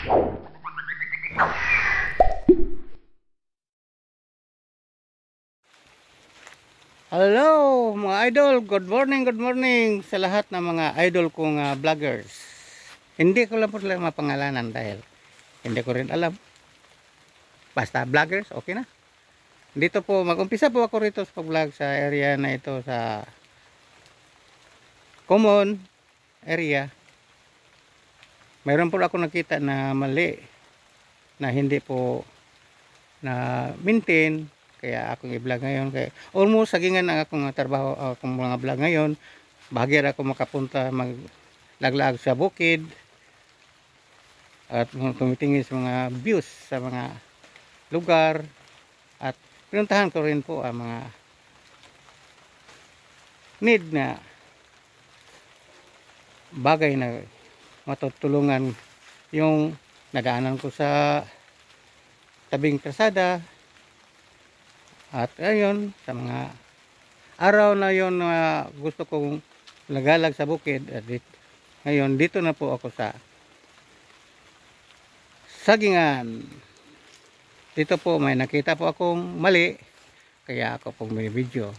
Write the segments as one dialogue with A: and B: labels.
A: Hello mga idol, good morning sa lahat ng mga idol kong vloggers. Hindi ko lang po sila mapangalanan dahil hindi ko rin alam. Basta vloggers, okay na. Dito po, mag-umpisa po ako rito sa pag-vlog sa area na ito, sa common area. Mayroon po ako nakita na mali, na hindi po na maintain. Kaya akong i-vlog ngayon. Kaya almost sagingan ang akong trabaho, akong mga vlog ngayon. Bahagya ako makapunta, maglaglag sa bukid at tumitingin sa mga views sa mga lugar, at pinuntahan ko rin po ang mga need na bagay na matutulungan yung nadaanan ko sa tabing kalsada. At ayun, sa mga araw na yon na gusto kong nagalag sa bukid, at ngayon dito na po ako sa sagingan. Dito po may nakita po akong mali, kaya ako pong may video.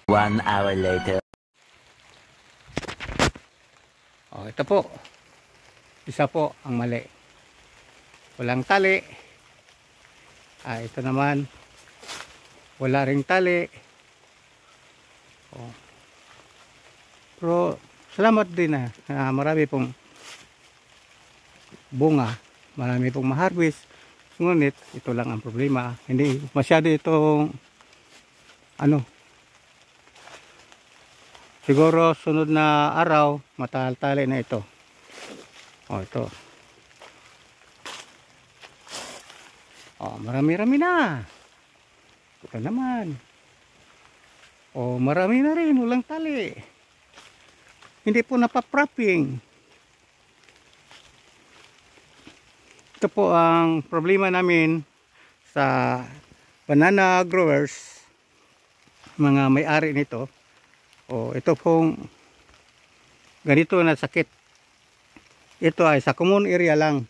B: 1 hour later.
A: Oh, ito po. Isa po ang mali. Walang tali. Ito naman. Wala ring tali. Oh. Pero salamat din marami pong bunga. Marami pong ma-harvest. Ngunit ito lang ang problema. Hindi masyado itong siguro sunod na araw matal-tali na ito. Oh, ito. Oh, marami-rami na. Ito naman. Oh, marami na rin, walang tali. Hindi po napapropping. Ito po ang problema namin sa banana growers, mga may-ari nito. Oh, ito pong ganito na sakit. Ito ay sa common area lang.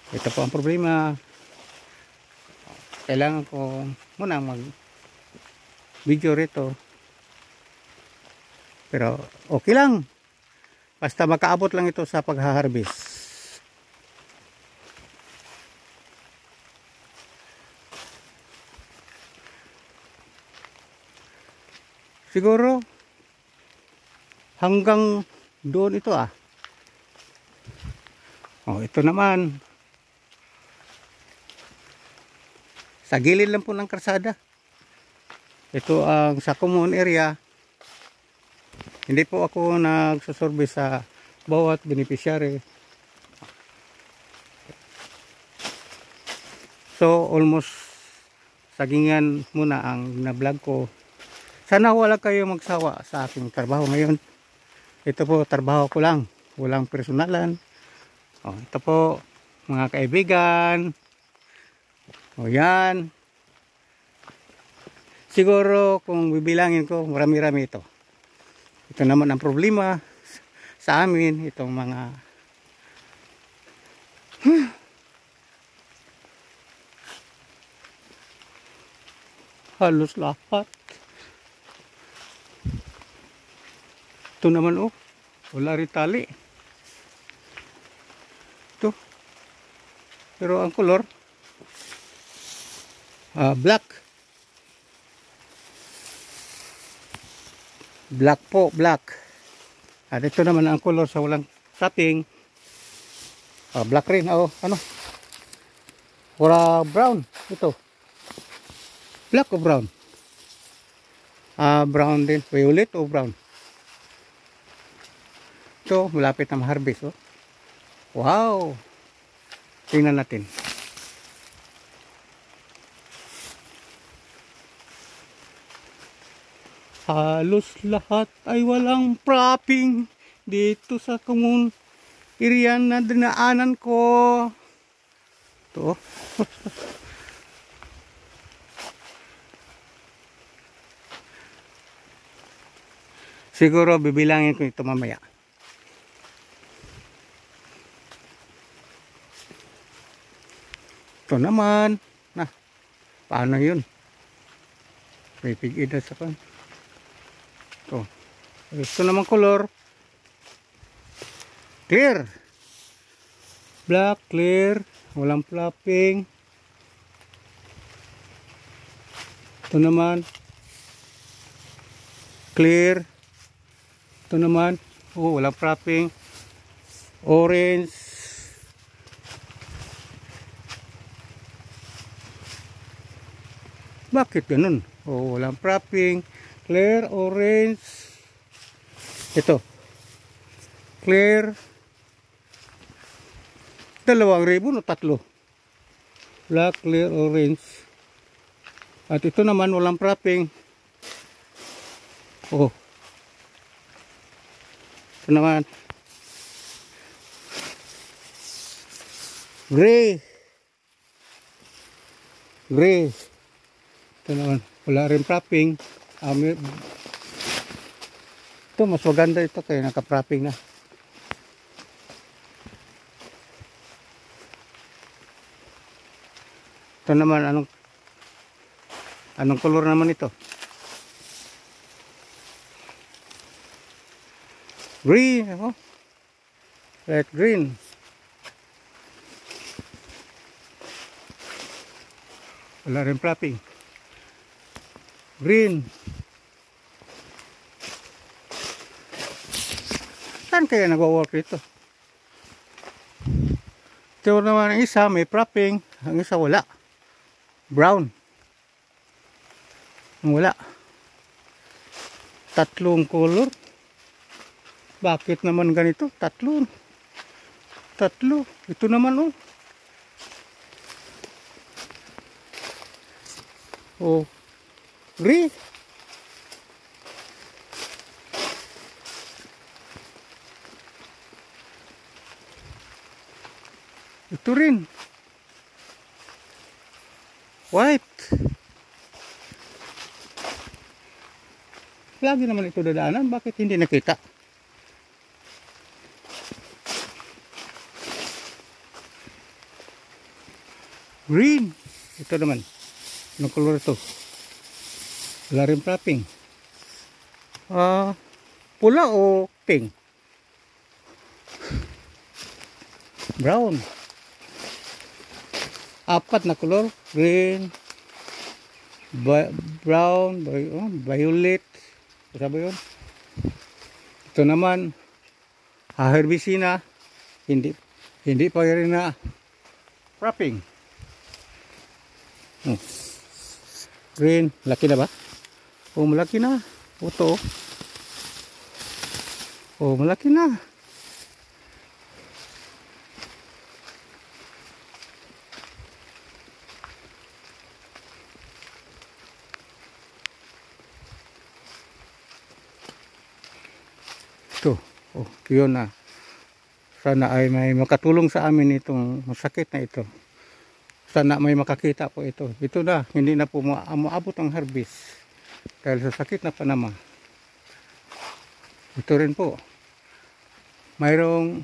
A: Ito po ang problema. Kailangan ko muna mag video rito, pero okay lang basta makaabot lang ito sa pagha-harvest. Siguro hanggang doon ito Oh, ito naman sa gilid lang po ng kalsada. Ito ang sa common area. Hindi po ako nagsusurvey sa bawat beneficiary. So almost sagingan muna ang na-vlog ko. Sana wala kayo magsawa sa aking trabaho ngayon. Ito po trabaho ko lang, walang personalan. Oh, ito po mga kaibigan. O yan. Siguro kung bibilangin ko, marami-rami ito. Ito naman ang problema sa amin, itong mga halos lahat. Ito naman wala rin tali. Ito. Pero ang color black po, black. At ito naman ang color sa walang sapping, black rin. Wala brown. Ito black o brown, brown din, violet o brown. Ito malapit na ma-harvest. Wow, tingnan natin. Halos lahat ay walang propping dito sa common area na dinaanan ko. Ito. Siguro bibilangin ko ito mamaya. Ito naman. Na, paano yun? May pig-id na sa kan. Ito naman color. Clear. Black, clear. Walang flapping. Ito naman. Clear. Ito naman. Oh, walang flapping. Orange. Bakit ganun? Oh, walang flapping. Clear, orange. Ito. Clear. 2,000 o 3. Black, clear, orange. At ito naman walang flapping. Oh. Ito naman. Gray. Gray. Ito naman. Wala rin flapping. Ito mas maganda ito kaya naka-flapping na. Ito naman anong color naman ito? Green, oh. Light green. Wala rin flapping. Green. Saan kaya nagwo-work ito? Ito naman ang isa may flapping, ang isa wala. Brown. Wala. 3 color. Bakit naman ganito? 3. Ito naman oh. Oh. Gray. Ito rin. White. Lagi naman ito dadaanan. Bakit hindi nakita? Green. Ito naman. Anong color ito? Wala rin flapping. Pula o pink? Brown. 4 na color. Green. Brown. Violet. Ano ba yun? Ito naman. Herbicina. Hindi pa rin na wrapping. Green. Laki na ba? Oh, malaki na. Ito. Oh, malaki na. Ito. Oh, yun na. Sana ay may makatulong sa amin itong masakit na ito. Sana may makakita po ito. Ito na, hindi na po maabot ang harvest. Dahil sa sakit na panama. Ito rin po. Mayroong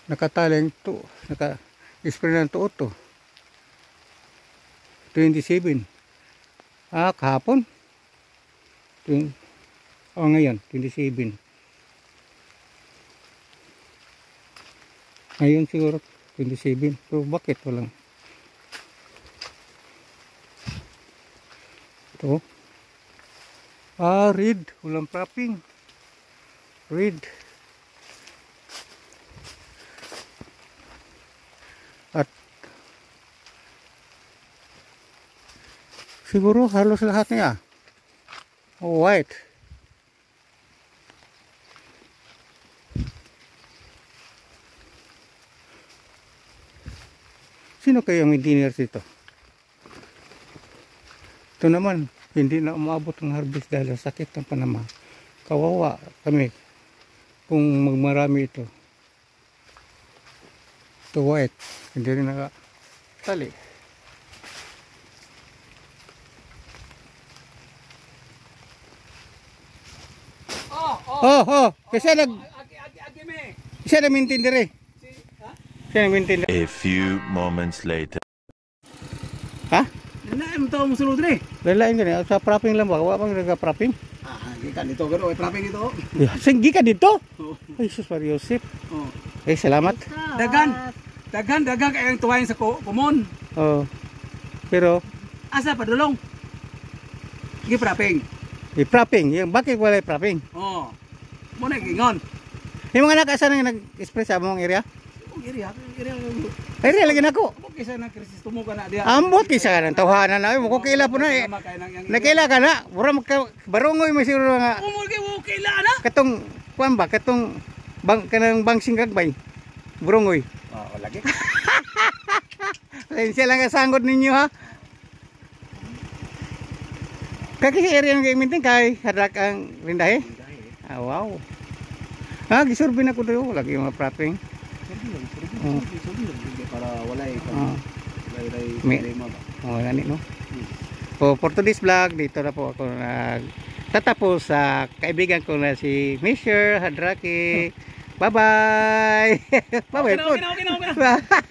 A: nakataling to, naka-spray ng tuot to. 27. Kahapon. Ngayon, 27. Ngayon siguro 27. So bakit walang? Ito. Red. Walang wrapping. Red. At siguro halos lahat niya. White. Sino kayo ang engineer dito? Ito naman, hindi na umabot ang harvest dahil sa sakit ng panama. Kawawa kami kung magmarami ito. Ito white, hindi rin nakatali. Kasi siya nag-maintain dire. Siya nag-maintain.
B: A few moments later.
A: Ha?
C: Nanaim to mo sulod ni.
A: Lalain ka niya. Sa propping lang ba? Wala pang nagka-propping.
C: Ah, gikan dito garo, ay propping ito.
A: Sige ka dito.
C: Oh.
A: Ay, sus Mario Joseph.
C: Oh.
A: Salamat.
C: Dagan kay ang tuwayin sa kumon.
A: Oh. Pero,
C: Asa padulong. Gi propping.
A: propping. Yung bakit wala propping?
C: Oh. Mo na gingon.
A: Yung mga nag-asa na nag-express sa mong area?
C: Area.
A: Ay, lagi na ako.
C: Mo kaysa na krisis tumo ka na dia.
A: Ambot kisa ka ng tawhanan na. Mo ko kaila po na eh. Nakaila ka na. Mura magka-barongoy may siguro nga.
C: Mo kay na.
A: Katong, kuwan ba? Katong, kanang bangsing kagbay. Barongoy.
C: Oh, lagi.
A: Siya lang kasanggot ninyo ha. Kaki area ng gamitin kay hadak ang rindahe. Ah, wow. Ah, gisurvey na ko doon. Lagi yung mga propping.
C: Para walay
A: May-
C: problema ba.
A: Oh, gani no. For today's vlog, dito na po ako tatapos sa kaibigan ko na si Mr. Hadraki. Bye-bye. Bye-bye po.
C: Okay na.